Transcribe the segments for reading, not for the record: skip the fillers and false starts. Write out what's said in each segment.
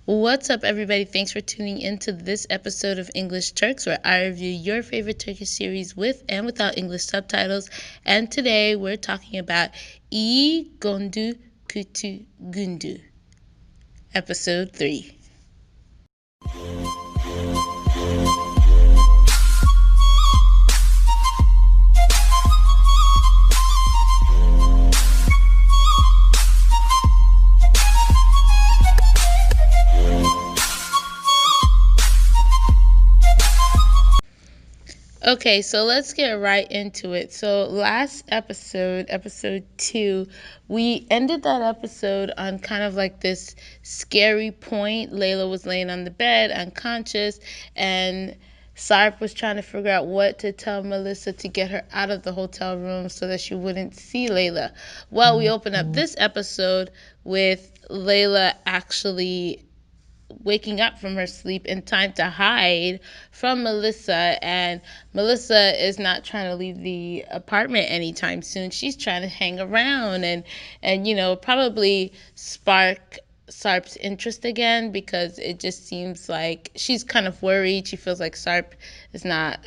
What's up, everybody? Thanks for tuning in to this episode of English Turks, where I review your favorite Turkish series with and without English subtitles. And today we're talking about İyi Günde Kötü Günde, episode 3. Okay, so let's get right into it. So last episode, episode 2, we ended that episode on kind of like this scary point. Layla was laying on the bed, unconscious, and Sarp was trying to figure out what to tell Melissa to get her out of the hotel room so that she wouldn't see Layla. Well, we open up this episode with Layla actually waking up from her sleep in time to hide from Melissa, and Melissa is not trying to leave the apartment anytime soon. She's trying to hang around and probably spark Sarp's interest again, because it just seems like she's kind of worried. She feels like Sarp is not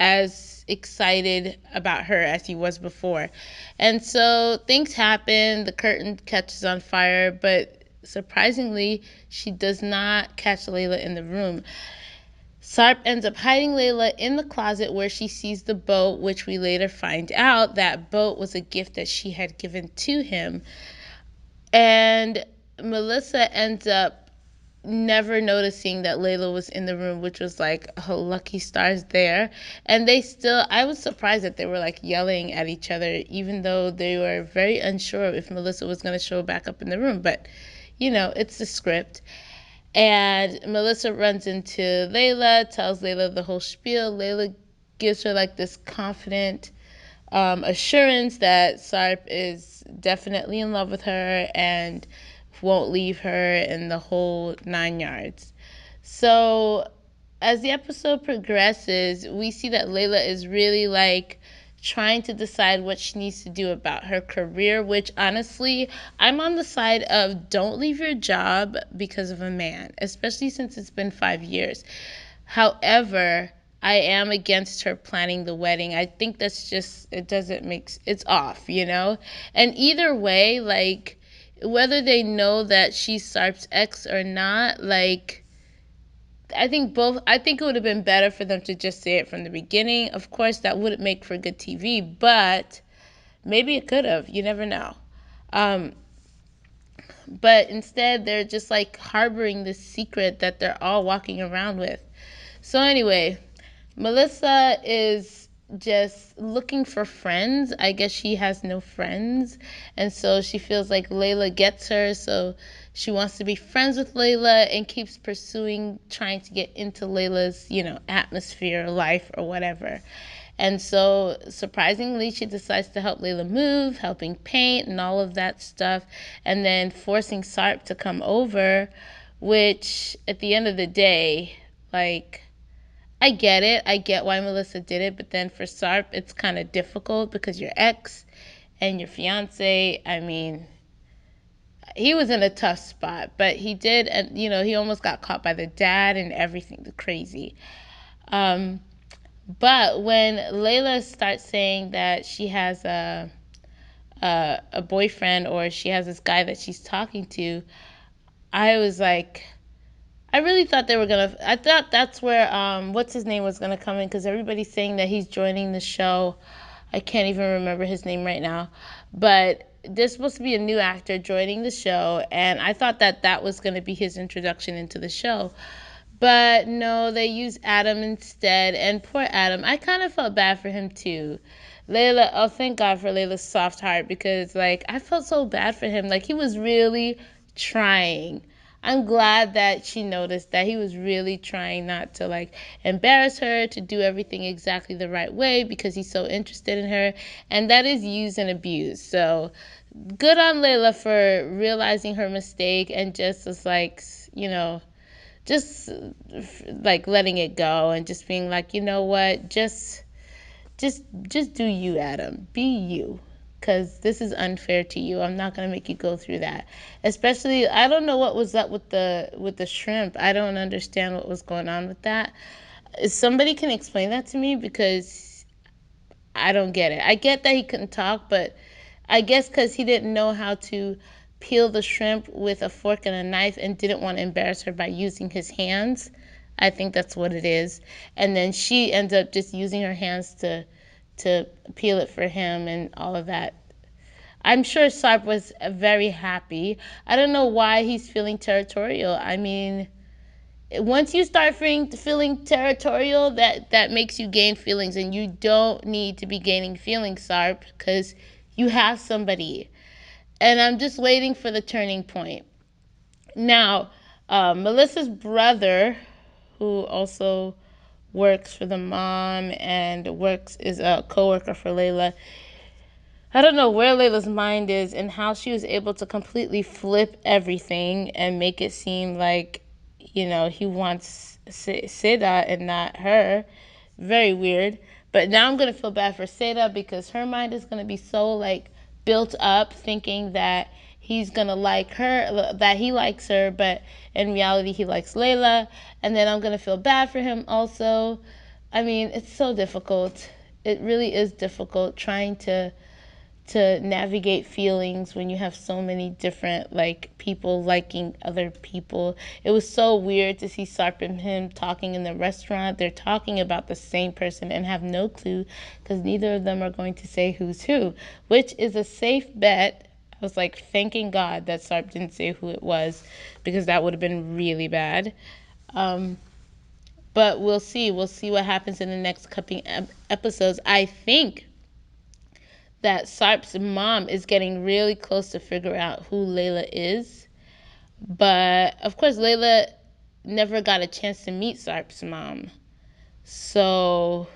as excited about her as he was before. And so things happen, the curtain catches on fire, but surprisingly, she does not catch Layla in the room. Sarp ends up hiding Layla in the closet where she sees the boat, which we later find out that boat was a gift that she had given to him. And Melissa ends up never noticing that Layla was in the room, which was like, oh, lucky stars there. And I was surprised that they were like yelling at each other, even though they were very unsure if Melissa was going to show back up in the room. But, it's the script. And Melissa runs into Layla, tells Layla the whole spiel. Layla gives her like this confident assurance that Sarp is definitely in love with her and won't leave her in the whole 9 yards. So as the episode progresses, we see that Layla is really like trying to decide what she needs to do about her career, which honestly, I'm on the side of don't leave your job because of a man, especially since it's been 5 years. However, I am against her planning the wedding. I think that's just, it's off. And either way, like, whether they know that she's Sarp's ex or not, like, I think it would have been better for them to just say it from the beginning. Of course, that wouldn't make for good TV, but maybe it could have. You never know. Um, but instead, they're just like harboring this secret that they're all walking around with. So anyway, Melissa is just looking for friends. I guess she has no friends. And so she feels like Layla gets her. So she wants to be friends with Layla and keeps pursuing, trying to get into Layla's, atmosphere, life, or whatever. And so, surprisingly, she decides to help Layla move, helping paint and all of that stuff, and then forcing Sarp to come over, which, at the end of the day, like, I get it. I get why Melissa did it, but then for Sarp, it's kind of difficult because your ex and your fiance, I mean, he was in a tough spot, but he did, and he almost got caught by the dad and everything, the crazy. But when Layla starts saying that she has a boyfriend, or she has this guy that she's talking to, I was like, I really thought I thought that's where, what's his name was gonna come in, because everybody's saying that he's joining the show. I can't even remember his name right now. But there's supposed to be a new actor joining the show, and I thought that was gonna be his introduction into the show. But no, they used Adam instead, and poor Adam, I kind of felt bad for him too. Thank God for Layla's soft heart, because like I felt so bad for him. Like he was really trying. I'm glad that she noticed that he was really trying not to like embarrass her, to do everything exactly the right way, because he's so interested in her, and that is used and abused. So good on Layla for realizing her mistake and just was like, just like letting it go and just being like, you know what, just do you, Adam, be you. because this is unfair to you. I'm not going to make you go through that. Especially, I don't know what was up with the shrimp. I don't understand what was going on with that. If somebody can explain that to me, because I don't get it. I get that he couldn't talk, but I guess because he didn't know how to peel the shrimp with a fork and a knife and didn't want to embarrass her by using his hands. I think that's what it is. And then she ends up just using her hands to peel it for him and all of that. I'm sure Sarp was very happy. I don't know why he's feeling territorial. I mean, once you start feeling territorial, that makes you gain feelings, and you don't need to be gaining feelings, Sarp, because you have somebody. And I'm just waiting for the turning point. Now, Melissa's brother, who also works for the mom and works is a coworker for Layla. I don't know where Layla's mind is and how she was able to completely flip everything and make it seem like, he wants Seda and not her. Very weird. But now I'm going to feel bad for Seda, because her mind is going to be so, like, built up thinking that he's going to like her, that he likes her, but in reality he likes Layla. And then I'm going to feel bad for him also. I mean, it's so difficult. It really is difficult trying to navigate feelings when you have so many different, like, people liking other people. It was so weird to see Sarp and him talking in the restaurant. They're talking about the same person and have no clue, because neither of them are going to say who's who, which is a safe bet. I was like thanking God that Sarp didn't say who it was, because that would have been really bad. But we'll see. We'll see what happens in the next couple episodes. I think that Sarp's mom is getting really close to figure out who Layla is. But, of course, Layla never got a chance to meet Sarp's mom. So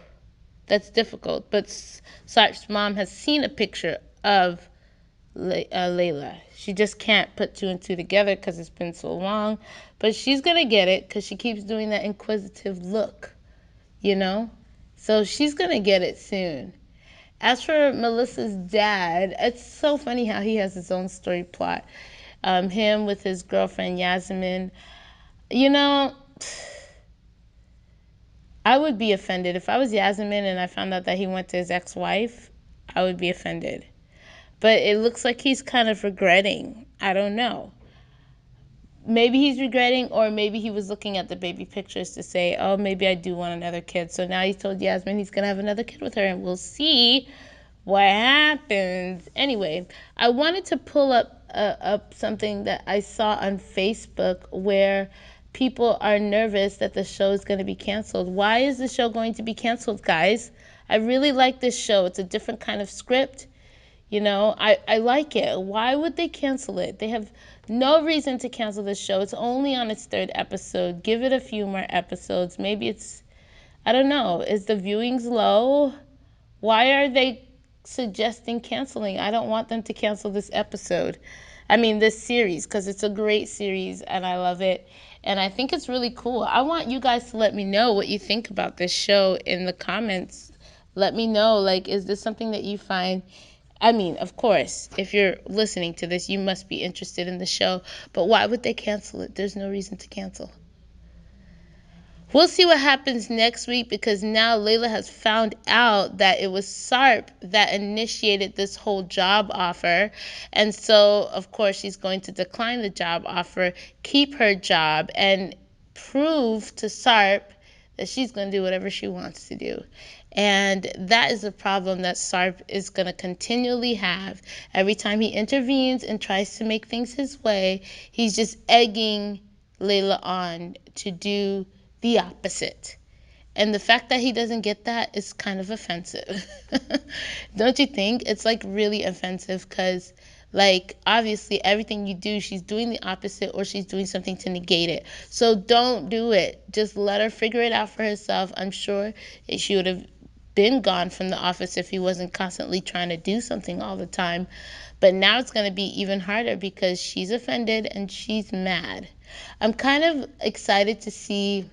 that's difficult. But Sarp's mom has seen a picture of Layla. She just can't put two and two together because it's been so long. But she's going to get it, because she keeps doing that inquisitive look, So she's going to get it soon. As for Melissa's dad, it's so funny how he has his own story plot. Him with his girlfriend Yasmin. I would be offended. If I was Yasmin and I found out that he went to his ex-wife, I would be offended. But it looks like he's kind of regretting. I don't know. Maybe he's regretting, or maybe he was looking at the baby pictures to say, oh, maybe I do want another kid. So now he's told Yasmin he's going to have another kid with her, and we'll see what happens. Anyway, I wanted to pull up something that I saw on Facebook, where people are nervous that the show is going to be canceled. Why is the show going to be canceled, guys? I really like this show. It's a different kind of script. I like it. Why would they cancel it? They have no reason to cancel this show. It's only on its third episode. Give it a few more episodes. Maybe I don't know. Is the viewings low? Why are they suggesting canceling? I don't want them to cancel this this series, because it's a great series and I love it. And I think it's really cool. I want you guys to let me know what you think about this show in the comments. Let me know, like, is this something that you find? Of course, if you're listening to this, you must be interested in the show. But why would they cancel it? There's no reason to cancel. We'll see what happens next week, because now Layla has found out that it was Sarp that initiated this whole job offer. And so, of course, she's going to decline the job offer, keep her job, and prove to Sarp that she's going to do whatever she wants to do. And that is a problem that Sarp is going to continually have. Every time he intervenes and tries to make things his way, he's just egging Layla on to do the opposite. And the fact that he doesn't get that is kind of offensive. Don't you think? It's like really offensive, because, like, obviously everything you do, she's doing the opposite, or she's doing something to negate it. So don't do it. Just let her figure it out for herself. I'm sure she would have been gone from the office if he wasn't constantly trying to do something all the time. But now it's going to be even harder, because she's offended and she's mad. I'm kind of excited to see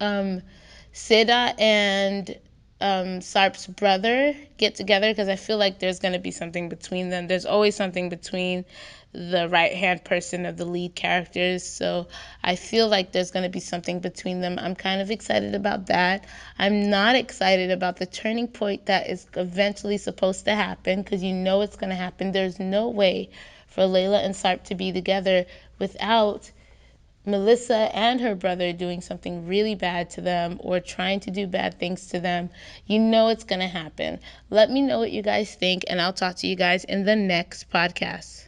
Seda and Sarp's brother get together, because I feel like there's going to be something between them. There's always something between the right-hand person of the lead characters, so I feel like there's going to be something between them. I'm kind of excited about that. I'm not excited about the turning point that is eventually supposed to happen, because you know it's going to happen. There's no way for Layla and Sarp to be together without Melissa and her brother doing something really bad to them or trying to do bad things to them. You know it's going to happen. Let me know what you guys think, and I'll talk to you guys in the next podcast.